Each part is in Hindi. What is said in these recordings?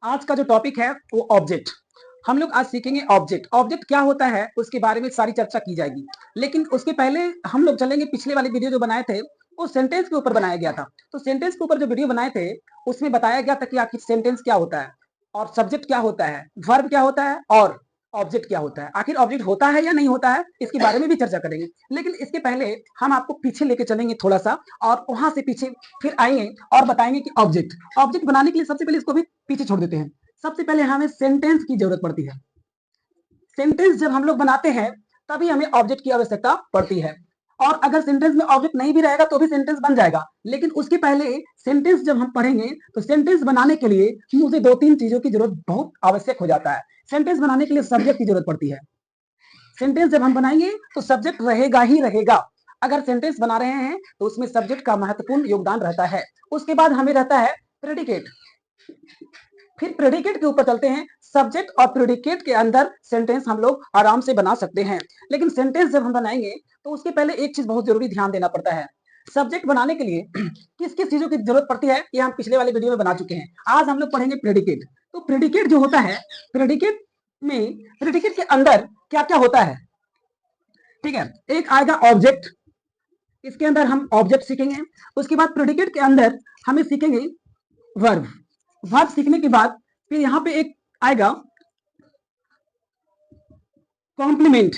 आज का जो टॉपिक है वो ऑब्जेक्ट। हम लोग आज सीखेंगे ऑब्जेक्ट। ऑब्जेक्ट क्या होता है उसके बारे में सारी चर्चा की जाएगी, लेकिन उसके पहले हम लोग चलेंगे पिछले वाले वीडियो जो बनाए थे वो सेंटेंस के ऊपर बनाया गया था। तो सेंटेंस के ऊपर जो वीडियो बनाए थे उसमें बताया गया था कि आखिर सेंटेंस क्या होता है और सब्जेक्ट क्या होता है, वर्ब क्या होता है और ऑब्जेक्ट क्या होता है। आखिर ऑब्जेक्ट होता है या नहीं होता है इसके बारे में भी चर्चा करेंगे, लेकिन इसके पहले हम आपको पीछे लेके चलेंगे थोड़ा सा और वहां से पीछे फिर आएंगे और बताएंगे कि ऑब्जेक्ट ऑब्जेक्ट बनाने के लिए सबसे पहले इसको भी पीछे छोड़ देते हैं। सबसे पहले हमें सेंटेंस की जरूरत पड़ती है। सेंटेंस जब हम लोग बनाते हैं तभी हमें ऑब्जेक्ट की आवश्यकता पड़ती है, और अगर सेंटेंस में ऑब्जेक्ट नहीं भी रहेगा तो भी सेंटेंस बन जाएगा। लेकिन उसके पहले सेंटेंस जब हम पढ़ेंगे तो सेंटेंस बनाने के लिए मुझे दो तीन चीजों की जरूरत बहुत आवश्यक हो जाता है। सेंटेंस बनाने के लिए सब्जेक्ट की जरूरत पड़ती है। सेंटेंस जब हम बनाएंगे तो सब्जेक्ट रहेगा ही रहेगा। अगर सेंटेंस बना रहे हैं तो उसमें सब्जेक्ट का महत्वपूर्ण योगदान रहता है। उसके बाद हमें रहता है प्रेडिकेट। फिर प्रेडिकेट के ऊपर चलते हैं। सब्जेक्ट और प्रेडिकेट के अंदर सेंटेंस हम लोग आराम से बना सकते हैं, लेकिन सेंटेंस जब हम बनाएंगे तो उसके पहले एक चीज बहुत जरूरी ध्यान देना पड़ता है। सब्जेक्ट बनाने के लिए किस किस चीजों की जरूरत पड़ती है ये हम पिछले वाले वीडियो में बना चुके हैं। आज हम लोग पढ़ेंगे प्रेडिकेट। तो प्रेडिकेट जो होता है, प्रेडिकेट के अंदर क्या क्या होता है, ठीक है। एक आएगा ऑब्जेक्ट, इसके अंदर हम ऑब्जेक्ट सीखेंगे। उसके बाद प्रेडिकेट के अंदर हमें सीखेंगे वर्ब। वर्ब सीखने के बाद फिर यहाँ पे एक आएगा कॉम्प्लीमेंट।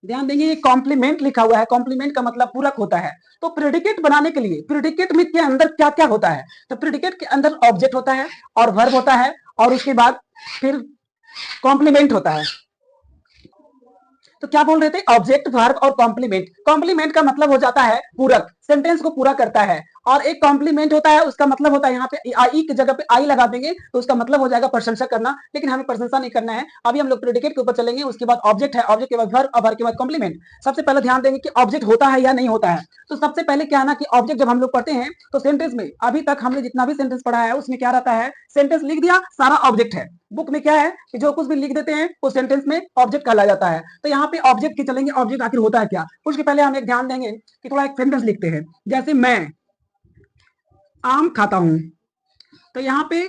ध्यान देंगे ये कॉम्प्लीमेंट लिखा हुआ है, कॉम्प्लीमेंट का मतलब पूरक होता है। तो प्रेडिकेट बनाने के लिए प्रेडिकेट में के अंदर क्या क्या होता है, तो प्रेडिकेट के अंदर ऑब्जेक्ट होता है और वर्ब होता है और उसके बाद फिर कॉम्प्लीमेंट होता है। तो क्या बोल रहे थे, ऑब्जेक्ट वर्ब और कॉम्प्लीमेंट। कॉम्प्लीमेंट का मतलब हो जाता है पूरक, सेंटेंस को पूरा करता है। और एक कॉम्प्लीमेंट होता है, उसका मतलब होता है यहाँ पे आई की जगह पे आई लगा देंगे तो उसका मतलब हो जाएगा प्रशंसा करना, लेकिन हमें प्रशंसा नहीं करना है। अभी हम लोग प्रेडिकेट के ऊपर चलेंगे। उसके बाद ऑब्जेक्ट है, ऑब्जेक्ट के बाद वर्ब और वर्ब के बाद कॉम्प्लीमेंट। सबसे पहले ध्यान देंगे कि ऑब्जेक्ट होता है या नहीं होता है। तो सबसे पहले क्या है ना कि ऑब्जेक्ट जब हम लोग पढ़ते हैं तो सेंटेंस में अभी तक हमने जितना भी सेंटेंस पढ़ा है उसमें क्या रहता है, सेंटेंस लिख दिया सारा ऑब्जेक्ट है। बुक में क्या है कि जो कुछ भी लिख देते हैं वो सेंटेंस में ऑब्जेक्ट कहला जाता है। तो यहाँ पे ऑब्जेक्ट की चलेंगे, ऑब्जेक्ट आखिर होता है क्या। उसके पहले हम एक ध्यान देंगे कि थोड़ा एक सेंटेंस लिखते हैं, जैसे मैं आम खाता हूं। तो यहाँ पे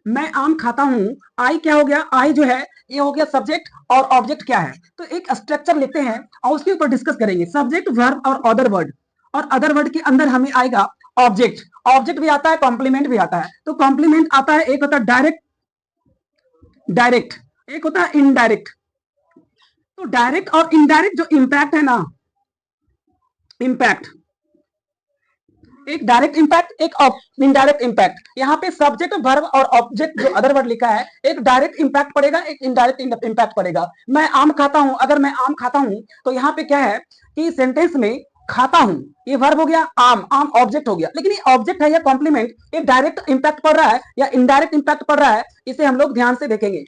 मैं आम खाता हूं, आई क्या हो गया, आई जो है ये हो गया सब्जेक्ट और ऑब्जेक्ट क्या है। तो एक स्ट्रक्चर लेते हैं और उसके ऊपर डिस्कस करेंगे, सब्जेक्ट वर्ब और अदर वर्ड। और अदर वर्ड के अंदर हमें आएगा ऑब्जेक्ट। ऑब्जेक्ट भी आता है, कॉम्प्लीमेंट भी आता है। तो कॉम्प्लीमेंट आता है, एक होता है डायरेक्ट, डायरेक्ट एक होता है इनडायरेक्ट। तो डायरेक्ट और इनडायरेक्ट जो इंपैक्ट है ना, इंपैक्ट, एक डायरेक्ट इंपैक्ट एक इनडायरेक्ट इंपैक्ट। यहाँ पे सब्जेक्ट वर्ब और ऑब्जेक्ट जो अदर वर्ड लिखा है, एक डायरेक्ट इंपैक्ट पड़ेगा, एक इनडायरेक्ट इंपैक्ट पड़ेगा। मैं आम खाता हूं, अगर मैं आम खाता हूं तो यहाँ पे क्या है कि सेंटेंस में खाता हूं ये वर्ब हो गया, आम आम ऑब्जेक्ट हो गया। लेकिन ये ऑब्जेक्ट है या कॉम्प्लीमेंट, एक डायरेक्ट इंपैक्ट पड़ रहा है या इनडायरेक्ट इंपैक्ट पड़ रहा है, इसे हम लोग ध्यान से देखेंगे।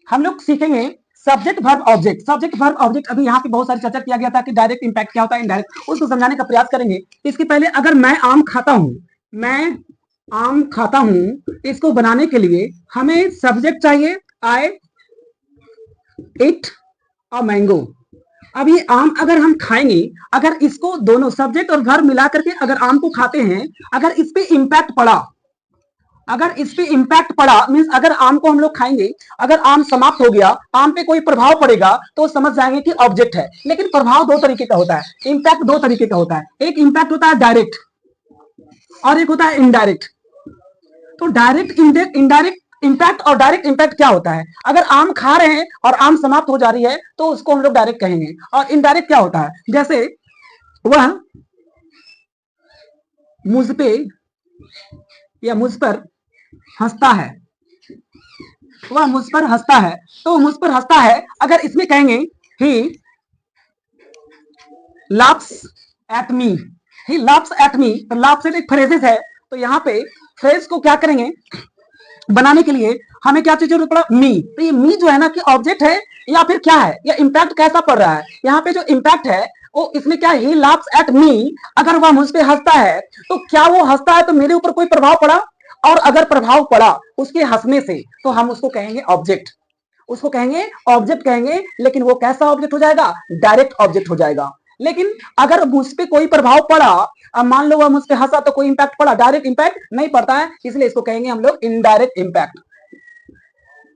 हम लोग सीखेंगे subject verb object. Subject verb object अभी यहाँ पे बहुत सारी चर्चा किया गया था कि डायरेक्ट इंपैक्ट क्या होता है, इनडायरेक्ट, उसको समझाने का प्रयास करेंगे। इसके पहले अगर मैं आम खाता हूं, मैं आम खाता हूं, इसको बनाने के लिए हमें सब्जेक्ट चाहिए, आई इट अ मैंगो। अब ये आम अगर हम खाएंगे, अगर इसको दोनों सब्जेक्ट और वर्ब मिला करके अगर आम को खाते हैं, अगर इस पे इंपैक्ट पड़ा, अगर इस पे इंपैक्ट पड़ा मींस अगर आम को हम लोग खाएंगे, अगर आम समाप्त हो गया, आम पे कोई प्रभाव पड़ेगा तो समझ जाएंगे कि ऑब्जेक्ट है। लेकिन प्रभाव दो तरीके का होता है, इंपैक्ट दो तरीके का होता है। एक इंपैक्ट होता है डायरेक्ट और एक होता है इनडायरेक्ट। तो डायरेक्ट इनडायरेक्ट इंपैक्ट और डायरेक्ट इंपैक्ट क्या होता है, अगर आम खा रहे हैं और आम समाप्त हो जा रही है तो उसको हम लोग डायरेक्ट कहेंगे। और इनडायरेक्ट क्या होता है, जैसे वह मुझ पे या मुझ पर हंसता है, वह मुझ पर हंसता है। तो मुझ पर हंसता है, अगर इसमें कहेंगे ही laughs at me, he laughs at me, तो laughs एक फ्रेजेस है। तो यहाँ पे फ्रेज को क्या करेंगे बनाने के लिए हमें क्या चीज जरूरत पड़ा, मी। तो ये मी जो है ना कि ऑब्जेक्ट है या फिर क्या है, या इंपैक्ट कैसा पड़ रहा है। यहाँ पे जो इंपैक्ट है वो इसमें क्या, ही laughs at me, अगर वह मुझ पे हंसता है तो क्या वो हंसता है तो मेरे ऊपर कोई प्रभाव पड़ा, और अगर प्रभाव पड़ा उसके हंसने से तो हम उसको कहेंगे ऑब्जेक्ट, उसको कहेंगे ऑब्जेक्ट कहेंगे। लेकिन वो कैसा ऑब्जेक्ट हो जाएगा, डायरेक्ट ऑब्जेक्ट हो जाएगा। लेकिन अगर मुझ पे कोई प्रभाव पड़ा, अब मान लो वह मुझ पे हंसा तो कोई इंपैक्ट पड़ा, डायरेक्ट इंपैक्ट नहीं पड़ता है, इसलिए इसको कहेंगे हम लोग इनडायरेक्ट इंपैक्ट।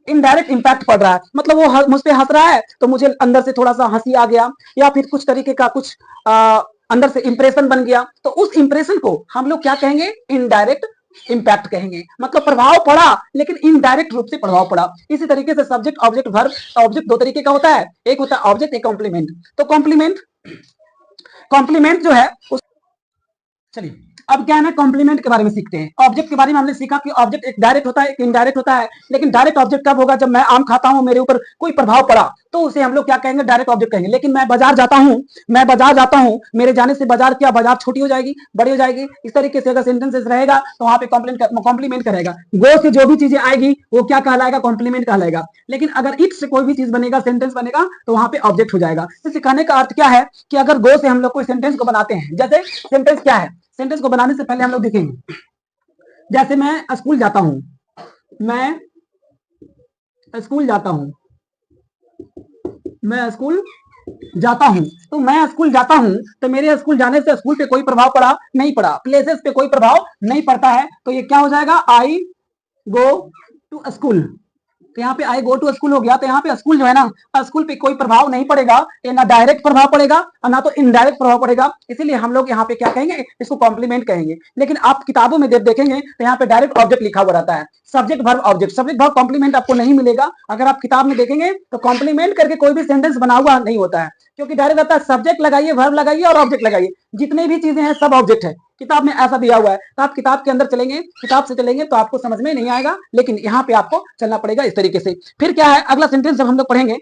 इनडायरेक्ट इंपैक्ट पड़ रहा है मतलब वो मुझ पे हंस रहा है तो मुझे अंदर से थोड़ा सा हंसी आ गया, या फिर कुछ तरीके का कुछ अंदर से इंप्रेशन बन गया, तो उस इंप्रेशन को हम लोग क्या कहेंगे, इनडायरेक्ट इंपैक्ट कहेंगे। मतलब प्रभाव पड़ा लेकिन इनडायरेक्ट रूप से प्रभाव पड़ा। इसी तरीके से सब्जेक्ट ऑब्जेक्ट वर्ब, ऑब्जेक्ट दो तरीके का होता है, एक होता है ऑब्जेक्ट, एक कॉम्प्लीमेंट। तो कॉम्प्लीमेंट जो है उस, चलिए अब क्या है ना, कॉम्प्लीमेंट के बारे में सीखते हैं। ऑब्जेक्ट के बारे में हमने सीखा कि ऑब्जेक्ट एक डायरेक्ट होता है, एक इनडायरेक्ट होता है। लेकिन डायरेक्ट ऑब्जेक्ट कब होगा, जब मैं आम खाता हूं, मेरे ऊपर कोई प्रभाव पड़ा, तो उसे हम लोग क्या कहेंगे, डायरेक्ट ऑब्जेक्ट कहेंगे। लेकिन मैं बाजार जाता हूं, मेरे जाने से बाजार क्या, बाजार छोटी हो जाएगी, बड़ी हो जाएगी, इस तरीके से अगर सेंटेंसेस रहेगा तो वहां पे कॉम्प्लीमेंट करेगा। गो से जो भी चीजें आएगी वो क्या कहलाएगा, कॉम्प्लीमेंट कहलाएगा। लेकिन अगर इट से कोई भी चीज बनेगा, सेंटेंस बनेगा, तो वहां पे ऑब्जेक्ट हो जाएगा। इसे कहने का अर्थ क्या है कि अगर गो से हम लोग कोई सेंटेंस को बनाते हैं, जैसे सेंटेंस क्या है, सेंटेंस को बनाने से पहले हम लोग देखेंगे, जैसे मैं स्कूल जाता हूं, मैं स्कूल जाता हूं, मैं स्कूल जाता हूं, तो मैं स्कूल जाता हूं तो मेरे स्कूल जाने से स्कूल पे कोई प्रभाव पड़ा नहीं पड़ा, प्लेसेस पे कोई प्रभाव नहीं पड़ता है, तो ये क्या हो जाएगा, आई गो टू स्कूल। तो यहाँ पे आई गो टू स्कूल हो गया, तो यहाँ पे स्कूल जो है ना, स्कूल पे कोई प्रभाव नहीं पड़ेगा, ये ना डायरेक्ट प्रभाव पड़ेगा और ना तो इनडायरेक्ट प्रभाव पड़ेगा, इसीलिए हम लोग यहाँ पे क्या कहेंगे, इसको कॉम्प्लीमेंट कहेंगे। लेकिन आप किताबों में देखेंगे तो यहाँ पे डायरेक्ट ऑब्जेक्ट लिखा हुआ रहता है, subject verb object. Subject verb complement आपको नहीं मिलेगा। अगर आप किताब में देखेंगे तो कॉम्प्लीमेंट करके कोई भी सेंटेंस बना हुआ नहीं होता है, क्योंकि डायरेक्ट रहता है सब्जेक्ट लगाइए, वर्ब लगाइए और ऑब्जेक्ट लगाइए, जितनी भी चीजें हैं सब ऑब्जेक्ट है। किताब में ऐसा दिया हुआ है, तो आप किताब के अंदर चलेंगे, किताब से चलेंगे तो आपको समझ में नहीं आएगा, लेकिन यहाँ पे आपको चलना पड़ेगा इस तरीके से। फिर क्या है, अगला सेंटेंस जब हम लोग पढ़ेंगे,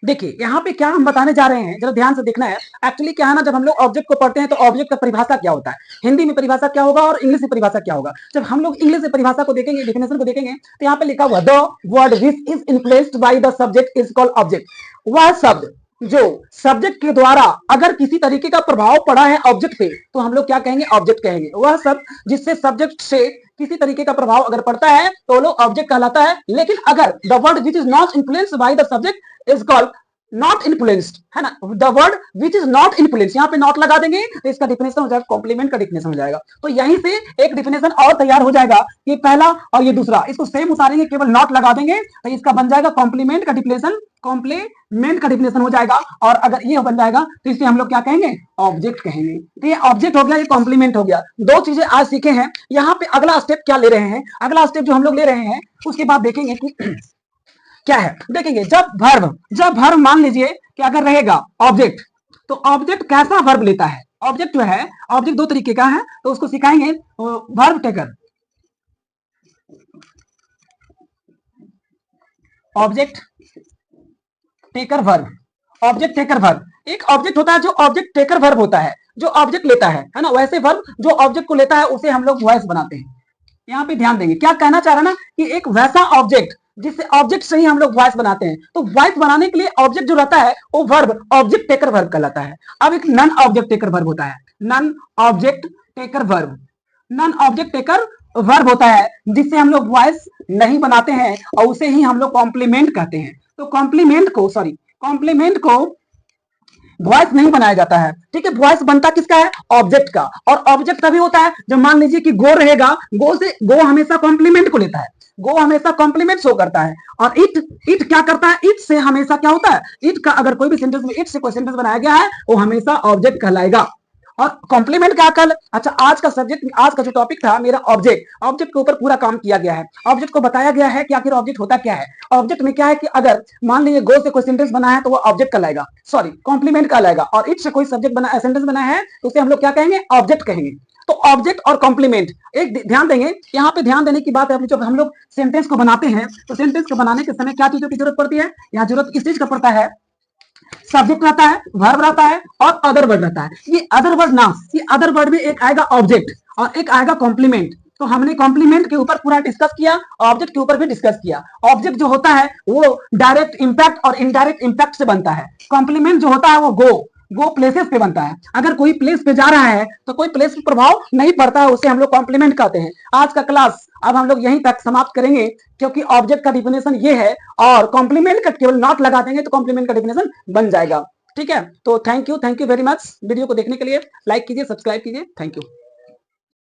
देखिए यहाँ पे क्या हम बताने जा रहे हैं, जरा ध्यान से देखना है। एक्चुअली क्या है ना, जब हम लोग ऑब्जेक्ट को पढ़ते हैं तो ऑब्जेक्ट का परिभाषा क्या होता है, हिंदी में परिभाषा क्या होगा और इंग्लिश में परिभाषा क्या होगा। जब हम लोग इंग्लिश में परिभाषा को देखेंगे, डेफिनेशन को देखेंगे, तो यहाँ पे लिखा हुआ the word which is influenced by the subject is called object. वह शब्द जो सब्जेक्ट के द्वारा अगर किसी तरीके का प्रभाव पड़ा है ऑब्जेक्ट पे, तो हम लोग क्या कहेंगे, ऑब्जेक्ट कहेंगे। वह शब्द जिससे सब्जेक्ट से किसी तरीके का प्रभाव अगर पड़ता है तो लोग ऑब्जेक्ट कहलाता है। लेकिन अगर the word which is not influenced by the subject is called not influenced, है ना, the word which is not influenced, यहाँ पे नॉट लगा देंगे तो इसका डिफिनेशन हो जाएगा, कॉम्प्लीमेंट का डिफिनेशन हो जाएगा। तो यहीं से एक डिफिनेशन और तैयार हो जाएगा, ये पहला और ये दूसरा, इसको सेम उतारेंगे, केवल नॉट लगा देंगे तो इसका बन जाएगा कॉम्प्लीमेंट का डिफिनेशन, कॉम्प्लीमेंट का डिफिनेशन हो जाएगा। और अगर ये बन जाएगा तो इसे हम लोग क्या कहेंगे, ऑब्जेक्ट कहेंगे। तो ये ऑब्जेक्ट हो गया, ये कॉम्प्लीमेंट हो गया। दो चीजें आज सीखे हैं। यहाँ पे अगला स्टेप क्या ले रहे हैं, अगला स्टेप जो हम लोग ले रहे हैं उसके बाद देखेंगे कि क्या है। देखेंगे जब वर्ब मान लीजिए कि अगर रहेगा ऑब्जेक्ट, तो ऑब्जेक्ट कैसा वर्ब लेता है। ऑब्जेक्ट जो है, ऑब्जेक्ट दो तरीके का है, तो उसको सिखाएंगे। Verb taker, object taker verb, object taker verb. एक ऑब्जेक्ट होता है जो ऑब्जेक्ट टेकर वर्ब होता है, जो ऑब्जेक्ट लेता है ना। वैसे वर्ब जो ऑब्जेक्ट को लेता है उसे हम लोग वॉइस बनाते हैं। यहाँ पे ध्यान देंगे, क्या कहना चाह रहा ना कि एक वैसा ऑब्जेक्ट जिससे ऑब्जेक्ट से ही हम लोग वॉइस बनाते हैं। तो वॉइस बनाने के लिए ऑब्जेक्ट जो रहता है वो वर्ब ऑब्जेक्ट टेकर वर्ब कहलाता है। अब एक नॉन ऑब्जेक्ट टेकर वर्ब होता है, non object taker verb, non object taker verb होता है जिससे हम लोग वॉइस नहीं बनाते हैं और उसे ही हम लोग कॉम्प्लीमेंट कहते हैं। तो कॉम्प्लीमेंट को वॉइस नहीं बनाया जाता है, ठीक है। वॉइस बनता किसका है, ऑब्जेक्ट का। और ऑब्जेक्ट तभी होता है जब मान लीजिए कि गो रहेगा, गो हमेशा कॉम्प्लीमेंट को लेता है, गो हमेशा कॉम्प्लीमेंट शो करता है। और इट क्या करता है, इट से हमेशा क्या होता है, इट का अगर कोई भी सेंटेंस में इट से कोई सेंटेंस बनाया गया है वो हमेशा ऑब्जेक्ट कहलाएगा। और कॉम्प्लीमेंट क्या कल, अच्छा आज का सब्जेक्ट, आज का जो टॉपिक था मेरा ऑब्जेक्ट के ऊपर पूरा काम किया गया है। ऑब्जेक्ट को बताया गया है कि आखिर ऑब्जेक्ट होता क्या है। ऑब्जेक्ट में क्या है कि अगर मान लीजिए गो से कोई सेंटेंस बना है तो वो ऑब्जेक्ट कहलाएगा, सॉरी कॉम्प्लीमेंट कहलाएगा। और इट से कोई सब्जेक्ट बना सेंटेंस बना है तो उसे हम लोग क्या कहेंगे, ऑब्जेक्ट कहेंगे। तो ऑब्जेक्ट और कॉम्प्लीमेंट, एक ध्यान देंगे, यहाँ पे ध्यान देने की बात है। जब हम लोग सेंटेंस को बनाते हैं तो सेंटेंस को बनाने के समय क्या चीजों की जरूरत पड़ती है, यहाँ जरूरत किस चीज का पड़ता है, सब्जेक्ट रहता है, वर्ब रहता है और अदर वर्ड रहता है। ये अदर वर्ड ना, ये अदर वर्ड में एक आएगा ऑब्जेक्ट और एक आएगा कॉम्प्लीमेंट। तो हमने कॉम्प्लीमेंट के ऊपर पूरा डिस्कस किया, ऑब्जेक्ट के ऊपर भी डिस्कस किया। ऑब्जेक्ट जो होता है वो डायरेक्ट इंपैक्ट और इनडायरेक्ट इंपैक्ट से बनता है। कॉम्प्लीमेंट जो होता है वो वो प्लेसेस पे बनता है। अगर कोई प्लेस पे जा रहा है तो कोई प्लेस पे प्रभाव नहीं पड़ता है, उसे हम लोग कॉम्प्लीमेंट कहते हैं। आज का क्लास अब हम लोग यहीं तक समाप्त करेंगे, क्योंकि ऑब्जेक्ट का डिफिनेशन ये है, और कॉम्प्लीमेंट का केवल नॉट लगा देंगे तो कॉम्प्लीमेंट का डिफिनेशन बन जाएगा। ठीक है, तो thank you very much video को देखने के लिए। लाइक कीजिए, सब्सक्राइब कीजिए, थैंक यू।